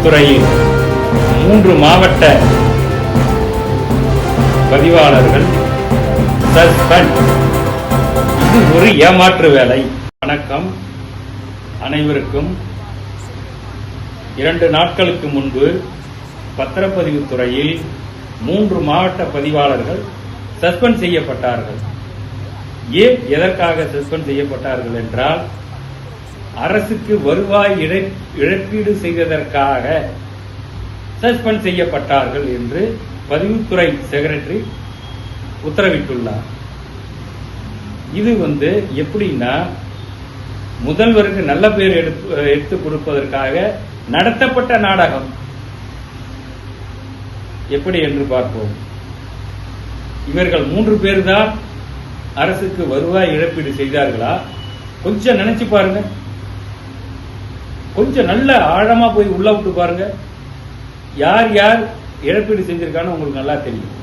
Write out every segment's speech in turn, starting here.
துறையில் 3 மாவட்ட பதிவாளர்கள் சஸ்பெண்ட். இது ஒரு ஏமாற்று வேலை. வணக்கம் அனைவருக்கும். 2 நாட்களுக்கு முன்பு பத்திரப்பதிவு துறையில் 3 மாவட்ட பதிவாளர்கள் சஸ்பெண்ட் செய்யப்பட்டார்கள். ஏன் எதற்காக சஸ்பெண்ட் செய்யப்பட்டார்கள் என்றால், அரசுக்கு வருவாய் இழப்பீடு செய்வதற்காக சஸ்பெண்ட் செய்யப்பட்டார்கள் என்று பதிவுத்துறை செக்ரட்டரி உத்தரவிட்டுள்ளார். இது எப்படின்னா, முதல்வருக்கு நல்ல பேர் எடுத்து கொடுப்பதற்காக நடத்தப்பட்ட நாடகம். எப்படி என்று பார்ப்போம். இவர்கள் 3 பேர் தான் அரசுக்கு வருவாய் இழப்பீடு செய்தார்களா? கொஞ்சம் நினைச்சு பாருங்க. கொஞ்சம் நல்ல ஆழமா போய் உள்ள விட்டு பாருங்க. யார் யார் இழப்பீடு செஞ்சிருக்கான்னு உங்களுக்கு நல்லா தெரியும்.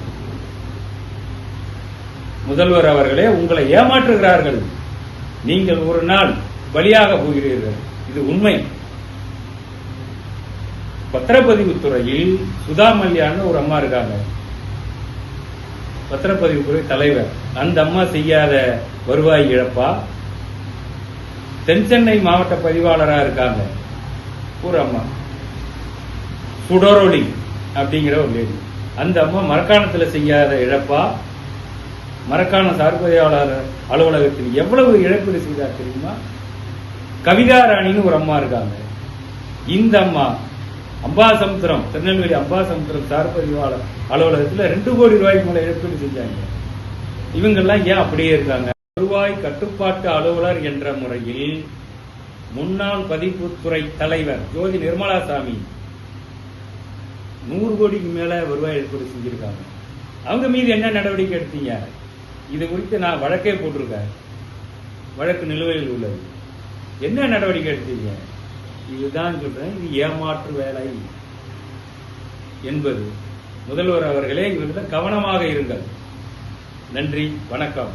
முதல்வர் அவர்களே, உங்களை ஏமாற்றுகிறார்கள். நீங்கள் ஒரு நாள் பலியாக போகிறீர்கள். இது உண்மை. பத்திரப்பதிவு துறையில் சுதா மல்யான்னு ஒரு அம்மா இருக்காங்க, பத்திரப்பதிவு துறை தலைவர். அந்த அம்மா செய்யாத வருவாய் இழப்பா? தென் சென்னை மாவட்ட பதிவாளராக இருக்காங்க ஒரு அம்மா, சுடரோலி அப்படிங்கிற ஒரு லேடி. அந்த அம்மா மரக்காணத்தில் செய்யாத இழப்பா? மரக்காண சார்பதிவாளர் அலுவலகத்தில் எவ்வளவு இழப்பீடு செய்தார் தெரியுமா? கவிதா ராணின்னு ஒரு அம்மா இருக்காங்க. இந்த அம்மா அம்பாசமுத்திரம், திருநெல்வேலி அம்பாசமுத்திரம் சார்பதிவாளர் அலுவலகத்தில் 2 கோடி ரூபாய்க்கு மேல இழப்பீடு செஞ்சாங்க. இவங்கெல்லாம் ஏன் அப்படியே இருக்காங்க? வருவாய் கட்டுப்பாட்டு அலுவலர் என்ற முறையில் முன்னாள் பதிவுத்துறை தலைவர் ஜோதி நிர்மலாசாமி 100 கோடிக்கு மேல வருவாய் இழப்பீடு செஞ்சிருக்காங்க. அவங்க மீது என்ன நடவடிக்கை எடுத்தீங்க? இது குறித்து நான் வழக்கே போட்டிருக்கேன். வழக்கு நிலுவையில் உள்ளது. என்ன நடவடிக்கை எடுத்தீங்க? இதுதான் சொல்றேன், இது ஏமாற்று வேலை என்பது. முதல்வர் அவர்களே, இவர்களிடம் கவனமாக இருங்கள். நன்றி, வணக்கம்.